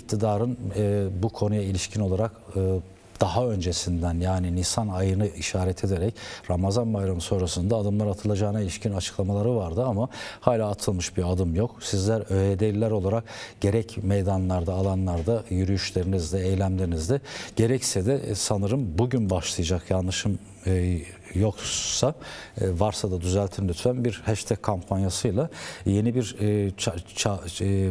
iktidarın bu konuya ilişkin olarak daha öncesinden, yani Nisan ayını işaret ederek Ramazan bayramı sonrasında adımlar atılacağına ilişkin açıklamaları vardı ama hala atılmış bir adım yok. Sizler ÖHD'liler olarak gerek meydanlarda, alanlarda, yürüyüşlerinizde, eylemlerinizde, gerekse de sanırım bugün başlayacak, yanlışım yoksa varsa da düzeltin lütfen, bir hashtag kampanyasıyla yeni bir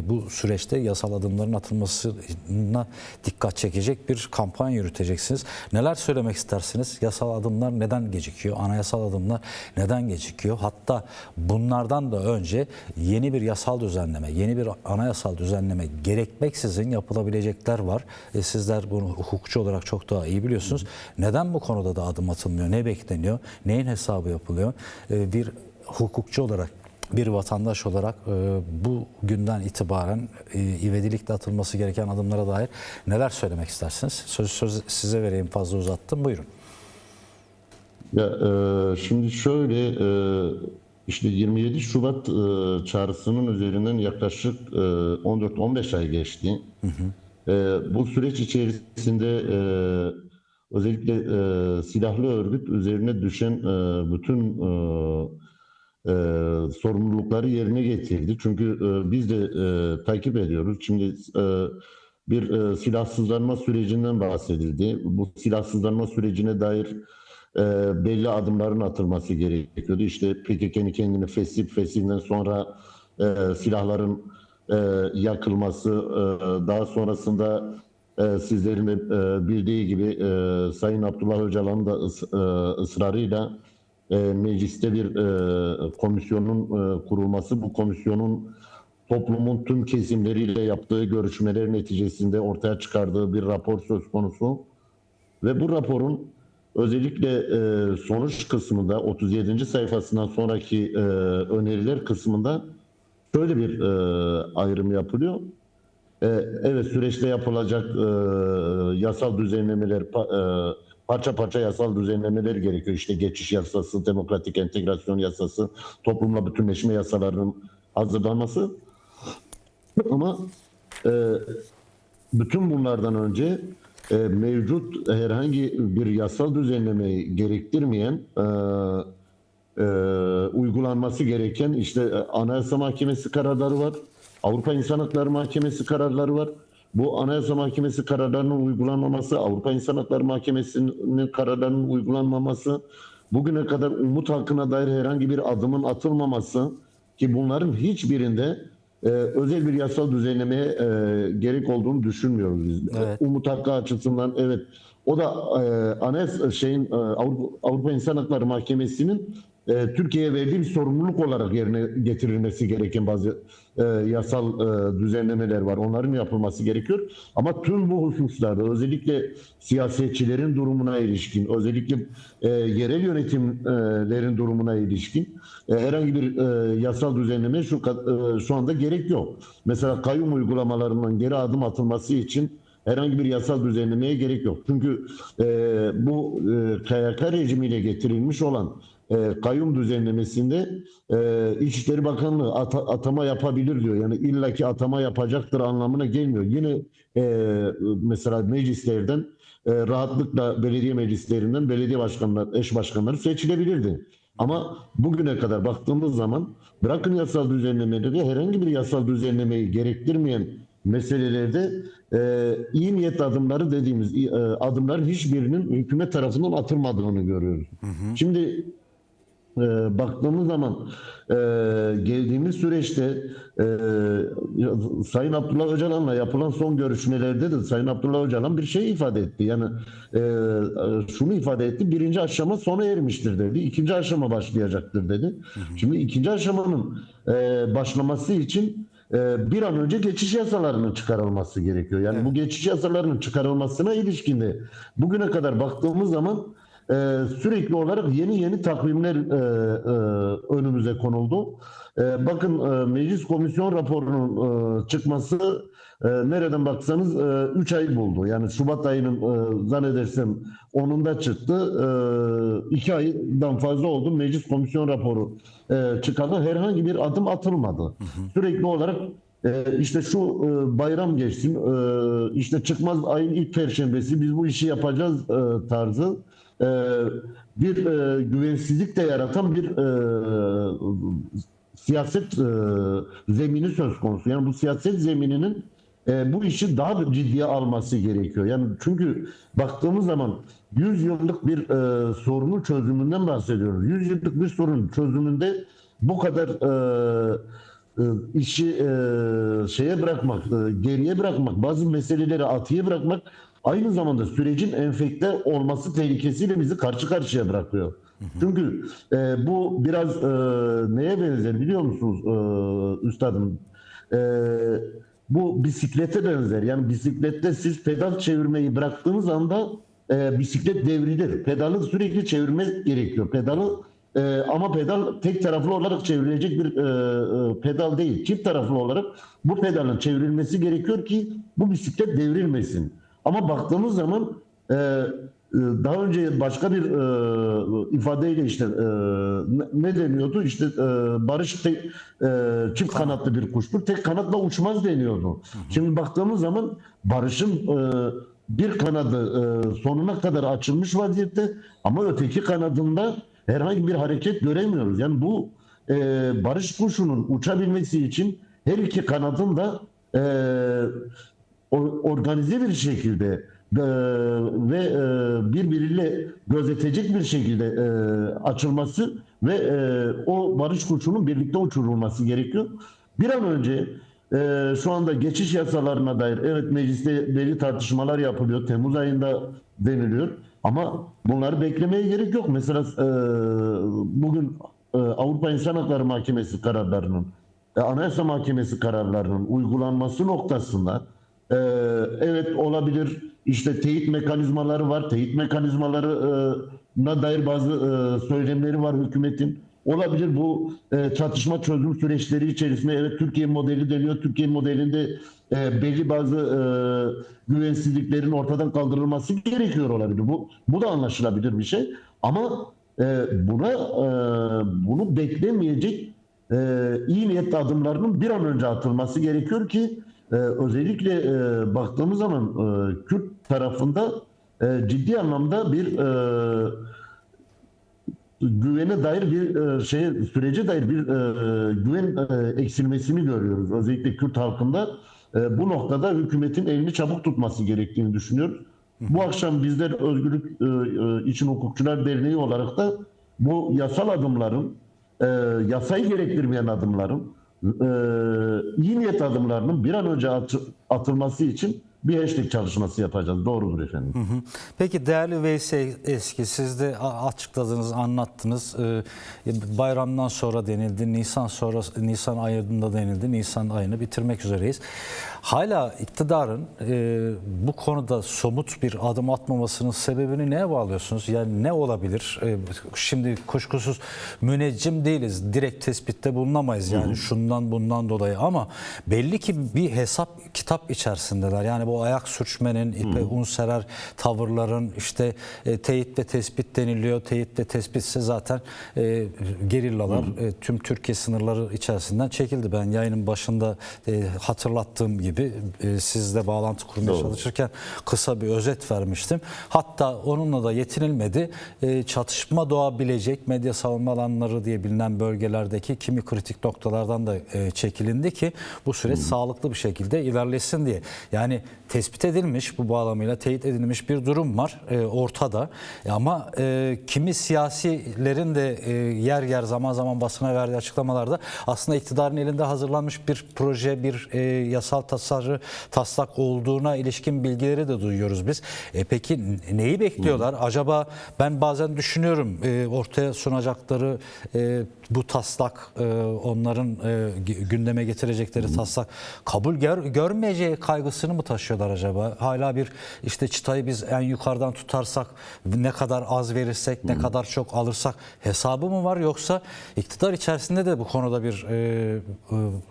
bu süreçte yasal adımların atılmasına dikkat çekecek bir kampanya yürüteceksiniz. Neler söylemek istersiniz? Yasal adımlar neden gecikiyor? Anayasal adımlar neden gecikiyor? Hatta bunlardan da önce yeni bir yasal düzenleme, yeni bir anayasal düzenleme gerekmeksizin yapılabilecekler var. Sizler bunu hukukçu olarak çok daha iyi biliyorsunuz. Neden bu konuda da adım atılmıyor? Ne bekleniyor? Neyin hesabı yapılıyor? Bir hukukçu olarak, bir vatandaş olarak bu günden itibaren ivedilikle atılması gereken adımlara dair neler söylemek istersiniz? Sözü size vereyim, fazla uzattım. Buyurun. Ya, şimdi şöyle, işte 27 Şubat çağrısının üzerinden yaklaşık 14-15 ay geçti. Bu süreç içerisinde özellikle silahlı örgüt üzerine düşen bütün sorumlulukları yerine getirdi. Çünkü biz de takip ediyoruz. Şimdi bir silahsızlanma sürecinden bahsedildi. Bu silahsızlanma sürecine dair belli adımların atılması gerekiyordu. İşte PKK'nın kendini feshinden sonra silahların yakılması, daha sonrasında sizlerin de bildiği gibi Sayın Abdullah Öcalan'ın da ısrarıyla mecliste bir komisyonun kurulması, bu komisyonun toplumun tüm kesimleriyle yaptığı görüşmeler neticesinde ortaya çıkardığı bir rapor söz konusu. Ve bu raporun özellikle sonuç kısmında 37. sayfasından sonraki öneriler kısmında şöyle bir ayrım yapılıyor. Evet, süreçte yapılacak yasal düzenlemeler, parça parça yasal düzenlemeler gerekiyor. İşte geçiş yasası, demokratik entegrasyon yasası, toplumla bütünleşme yasalarının hazırlanması. Ama bütün bunlardan önce mevcut herhangi bir yasal düzenlemeyi gerektirmeyen uygulanması gereken işte Anayasa Mahkemesi kararları var. Avrupa İnsan Hakları Mahkemesi kararları var. Bu Anayasa Mahkemesi kararlarının uygulanmaması, Avrupa İnsan Hakları Mahkemesi'nin kararlarının uygulanmaması, bugüne kadar umut hakkına dair herhangi bir adımın atılmaması, ki bunların hiçbirinde özel bir yasal düzenlemeye gerek olduğunu düşünmüyoruz biz. Evet. Umut hakkı açısından evet. O da Avrupa İnsan Hakları Mahkemesi'nin Türkiye'ye verdiği bir sorumluluk olarak yerine getirilmesi gereken bazı yasal düzenlemeler var. Onların yapılması gerekiyor. Ama tüm bu hususlarda özellikle siyasetçilerin durumuna ilişkin, özellikle yerel yönetimlerin durumuna ilişkin herhangi bir yasal düzenleme şu anda gerek yok. Mesela kayyum uygulamalarından geri adım atılması için herhangi bir yasal düzenlemeye gerek yok. Çünkü bu KYK rejimiyle getirilmiş olan kayyum düzenlemesinde İçişleri Bakanlığı atama yapabilir diyor. Yani illaki atama yapacaktır anlamına gelmiyor. Yine mesela meclislerden rahatlıkla belediye meclislerinden belediye başkanları, eş başkanları seçilebilirdi. Ama bugüne kadar baktığımız zaman bırakın yasal düzenlemeleri, herhangi bir yasal düzenlemeyi gerektirmeyen meselelerde iyi niyet adımları dediğimiz adımların hiçbirinin hükümet tarafından atılmadığını görüyoruz. Şimdi baktığımız zaman geldiğimiz süreçte Sayın Abdullah Öcalan'la yapılan son görüşmelerde de Sayın Abdullah Öcalan bir şey ifade etti. Yani şunu ifade etti: birinci aşama sona ermiştir dedi. İkinci aşama başlayacaktır dedi. Şimdi ikinci aşamanın başlaması için bir an önce geçiş yasalarının çıkarılması gerekiyor. Yani bu geçiş yasalarının çıkarılmasına ilişkin de bugüne kadar baktığımız zaman sürekli olarak yeni takvimler önümüze konuldu. Bakın, meclis komisyon raporunun çıkması nereden baksanız 3 ay buldu. Yani Şubat ayının zannedersem 10'unda çıktı. 2 aydan fazla oldu. Meclis komisyon raporu çıkalı herhangi bir adım atılmadı. Sürekli olarak işte şu bayram geçsin, işte çıkmaz ayın ilk perşembesi biz bu işi yapacağız tarzı e, bir güvensizlik de yaratan bir siyaset zemini söz konusu. Yani bu siyaset zemininin bu işi daha ciddiye alması gerekiyor. Yani çünkü baktığımız zaman 100 yıllık bir sorunun çözümünden bahsediyoruz. 100 yıllık bir sorunun çözümünde bu kadar işi şeye bırakmak, geriye bırakmak, bazı meseleleri atıya bırakmak aynı zamanda sürecin enfekte olması tehlikesiyle bizi karşı karşıya bırakıyor. Çünkü bu biraz neye benzer biliyor musunuz üstadım? E, Bu bisiklete benzer. Yani bisiklette siz pedal çevirmeyi bıraktığınız anda bisiklet devrilir. Pedalı sürekli çevirmek gerekiyor. Pedalı ama pedal tek taraflı olarak çevrilecek bir pedal değil. Çift taraflı olarak bu pedalın çevrilmesi gerekiyor ki bu bisiklet devrilmesin. Ama baktığımız zaman daha önce başka bir ifadeyle işte ne deniyordu? İşte barış çift kanatlı bir kuştur. Tek kanatla uçmaz deniyordu. Şimdi baktığımız zaman barışın bir kanadı sonuna kadar açılmış vaziyette ama öteki kanadında herhangi bir hareket göremiyoruz. Yani bu barış kuşunun uçabilmesi için her iki kanadın da organize bir şekilde ve birbiriyle gözetecek bir şekilde açılması ve o barış kuşunun birlikte uçurulması gerekiyor. Bir an önce şu anda geçiş yasalarına dair evet mecliste belli tartışmalar yapılıyor. Temmuz ayında deniliyor. Ama bunları beklemeye gerek yok. Mesela bugün Avrupa İnsan Hakları Mahkemesi kararlarının, Anayasa Mahkemesi kararlarının uygulanması noktasında evet olabilir işte teyit mekanizmaları var. Teyit mekanizmalarına dair bazı söylemleri var hükümetin. Olabilir bu çatışma çözüm süreçleri içerisinde evet Türkiye modeli deniyor. Türkiye modelinde belli bazı güvensizliklerin ortadan kaldırılması gerekiyor olabilir. Bu da anlaşılabilir bir şey. Ama bunu beklemeyecek iyi niyetli adımlarının bir an önce atılması gerekiyor ki özellikle baktığımız zaman Kürt tarafında ciddi anlamda bir güvene dair bir sürece dair bir güven eksilmesini görüyoruz. Özellikle Kürt halkında bu noktada hükümetin elini çabuk tutması gerektiğini düşünüyoruz. Bu akşam bizler Özgürlük İçin Hukukçular Derneği olarak da bu yasal adımların, yasayı gerektirmeyen adımların, iyi niyet adımlarının bir an önce atılması için bir hashtag çalışması yapacağız. Doğrudur efendim. Peki değerli Veysel Eski, siz de açıkladınız, anlattınız. Bayramdan sonra denildi, Nisan ayında denildi, Nisan ayını bitirmek üzereyiz. Hala iktidarın bu konuda somut bir adım atmamasının sebebini neye bağlıyorsunuz? Yani ne olabilir? Şimdi kuşkusuz müneccim değiliz, direkt tespitte bulunamayız yani şundan bundan dolayı ama belli ki bir hesap kitap içerisindeler. Yani bu ayak sürçmenin, ipe un serer tavırların işte teyit ve tespit deniliyor. Teyit ve tespitse zaten gerillalar tüm Türkiye sınırları içerisinden çekildi. Ben yayının başında hatırlattığım gibi sizle bağlantı kurmaya çalışırken kısa bir özet vermiştim. Hatta onunla da yetinilmedi. Çatışma doğabilecek medya savunma alanları diye bilinen bölgelerdeki kimi kritik noktalardan da çekilindi ki bu süreç sağlıklı bir şekilde ilerlesin diye. Yani tespit edilmiş, bu bağlamıyla teyit edilmiş bir durum var ortada. Ama kimi siyasilerin de yer yer zaman zaman basına verdiği açıklamalarda aslında iktidarın elinde hazırlanmış bir proje, bir yasal taslak olduğuna ilişkin bilgileri de duyuyoruz biz. Peki neyi bekliyorlar? Acaba ben bazen düşünüyorum ortaya sunacakları bu taslak, onların gündeme getirecekleri taslak kabul görmeyeceği kaygısını mı taşıyorlar acaba? Hala bir işte çıtayı biz en yukarıdan tutarsak, ne kadar az verirsek, ne kadar çok alırsak hesabı mı var? Yoksa iktidar içerisinde de bu konuda bir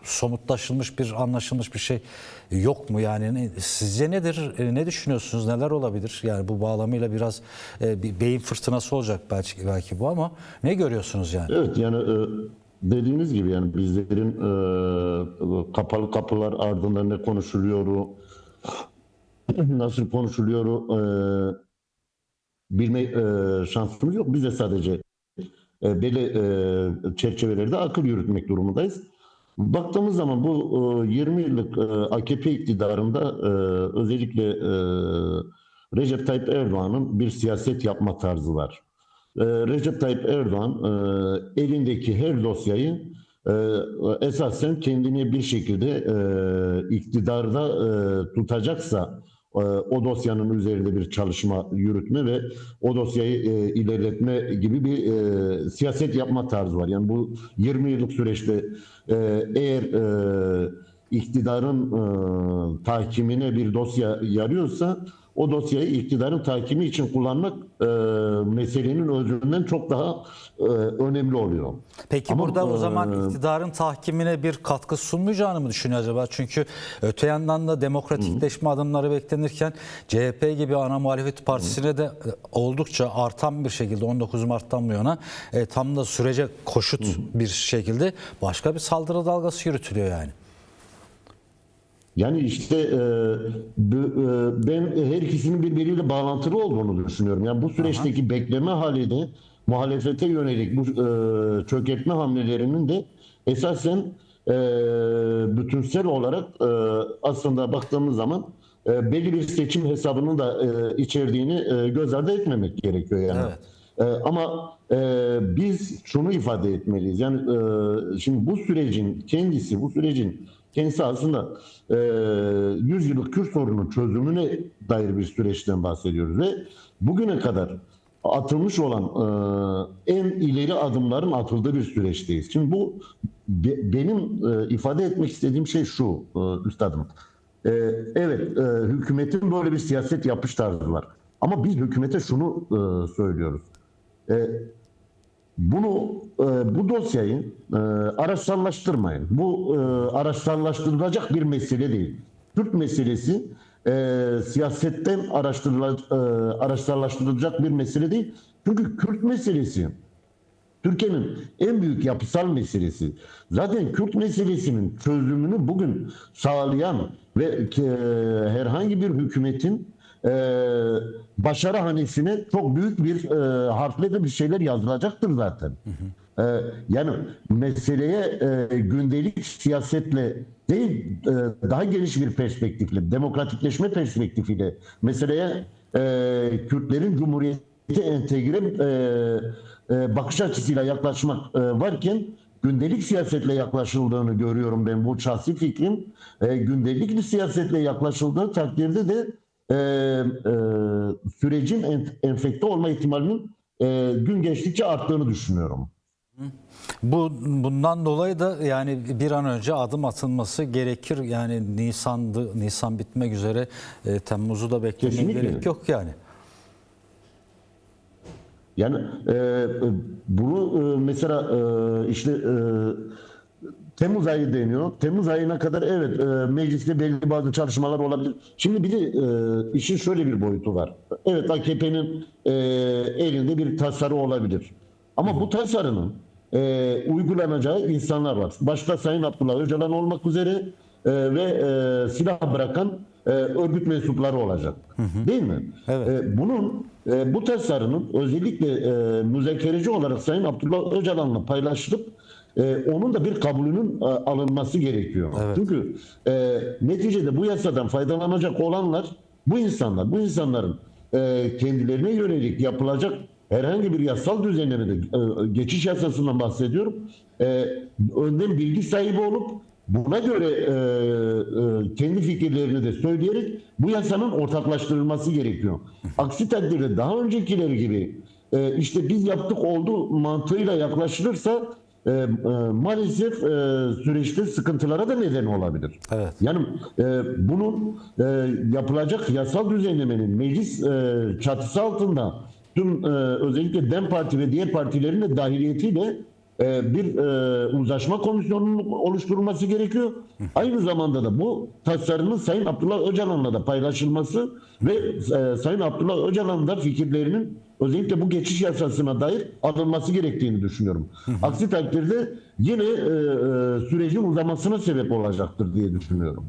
somutlaşılmış, bir anlaşılmış bir şey yok mu? Yani sizce nedir? Ne düşünüyorsunuz? Neler olabilir? Yani bu bağlamıyla biraz bir beyin fırtınası olacak belki bu ama ne görüyorsunuz yani? Evet yani dediğiniz gibi yani bizlerin kapalı kapılar ardında ne konuşuluyor, nasıl konuşuluyor bilme şansımız yok. Biz de sadece belli çerçevelerde akıl yürütmek durumundayız. Baktığımız zaman bu 20 yıllık AKP iktidarında özellikle Recep Tayyip Erdoğan'ın bir siyaset yapma tarzı var. Recep Tayyip Erdoğan elindeki her dosyayı esasen kendini bir şekilde iktidarda tutacaksa o dosyanın üzerinde bir çalışma yürütme ve o dosyayı ilerletme gibi bir siyaset yapma tarzı var. Yani bu 20 yıllık süreçte eğer iktidarın tahkimine bir dosya yarıyorsa o dosyayı iktidarın tahkimi için kullanmak meselenin özünden çok daha önemli oluyor. Peki Ama, burada o zaman iktidarın tahkimine bir katkı sunmayacağını mı düşünüyor acaba? Çünkü öte yandan da demokratikleşme adımları beklenirken CHP gibi ana muhalefet partisine de oldukça artan bir şekilde 19 Mart'tan bu yana tam da sürece koşut bir şekilde başka bir saldırı dalgası yürütülüyor yani. Yani işte ben her ikisinin birbiriyle bağlantılı olduğunu düşünüyorum. Yani bu süreçteki bekleme hali de muhalefete yönelik bu çökertme hamlelerinin de esasen bütünsel olarak aslında baktığımız zaman belli bir seçim hesabının da içerdiğini göz ardı etmemek gerekiyor yani. Evet. Ama biz şunu ifade etmeliyiz. Yani şimdi bu sürecin kendisi aslında 100 yıllık Kürt sorunun çözümüne dair bir süreçten bahsediyoruz ve bugüne kadar atılmış olan en ileri adımların atıldığı bir süreçteyiz. Şimdi bu benim ifade etmek istediğim şey şu üstadım. Evet, hükümetin böyle bir siyaset yapış tarzı var. Ama biz hükümete şunu söylüyoruz. Bu dosyayı araçsallaştırmayın. Bu araçsallaştırılacak bir mesele değil. Kürt meselesi siyasetten araçsallaştırılacak bir mesele değil. Çünkü Kürt meselesi Türkiye'nin en büyük yapısal meselesi. Zaten Kürt meselesinin çözümünü bugün sağlayan ve herhangi bir hükümetin başarı hanesine çok büyük bir harfle de bir şeyler yazılacaktır zaten. Yani meseleye gündelik siyasetle değil daha geniş bir perspektifle, demokratikleşme perspektifiyle meseleye Kürtlerin Cumhuriyeti entegre bakış açısıyla yaklaşmak varken gündelik siyasetle yaklaşıldığını görüyorum ben. Bu şahsi fikrim. Gündelik bir siyasetle yaklaşıldığı takdirde de sürecin enfekte olma ihtimalinin gün geçtikçe arttığını düşünüyorum. Bundan dolayı da yani bir an önce adım atılması gerekir. Yani Nisan bitmek üzere, Temmuz'u da beklemeye Kesinlikle. gerek yok yani. Yani bunu mesela işte Temmuz ayı deniyor. Temmuz ayına kadar evet mecliste belli bazı çalışmalar olabilir. Şimdi bir de işin şöyle bir boyutu var. Evet, AKP'nin elinde bir tasarı olabilir. Ama bu tasarının uygulanacağı insanlar var. Başta Sayın Abdullah Öcalan olmak üzere ve silah bırakan örgüt mensupları olacak. Değil mi? Evet. Bu tasarının özellikle müzakereci olarak Sayın Abdullah Öcalan'la paylaşılıp onun da bir kabulünün alınması gerekiyor. Evet. Çünkü neticede bu yasadan faydalanacak olanlar bu insanların kendilerine yönelik yapılacak herhangi bir yasal düzenlemede geçiş yasasından bahsediyorum. Önden bilgi sahibi olup buna göre kendi fikirlerini de söyleyerek bu yasanın ortaklaştırılması gerekiyor. Aksi takdirde daha öncekileri gibi işte biz yaptık oldu mantığıyla yaklaşılırsa maalesef süreçte sıkıntılara da neden olabilir. Evet. Yani bunun yapılacak yasal düzenlemenin meclis çatısı altında tüm özellikle DEM Parti ve diğer partilerin de dahiliyetiyle bir uzlaşma komisyonunun oluşturulması gerekiyor. Aynı zamanda da bu tasarının Sayın Abdullah Öcalan'la da paylaşılması ve Sayın Abdullah Öcalan'ın da fikirlerinin özellikle bu geçiş yasasına dair alınması gerektiğini düşünüyorum. Aksi takdirde yine sürecin uzamasına sebep olacaktır diye düşünüyorum.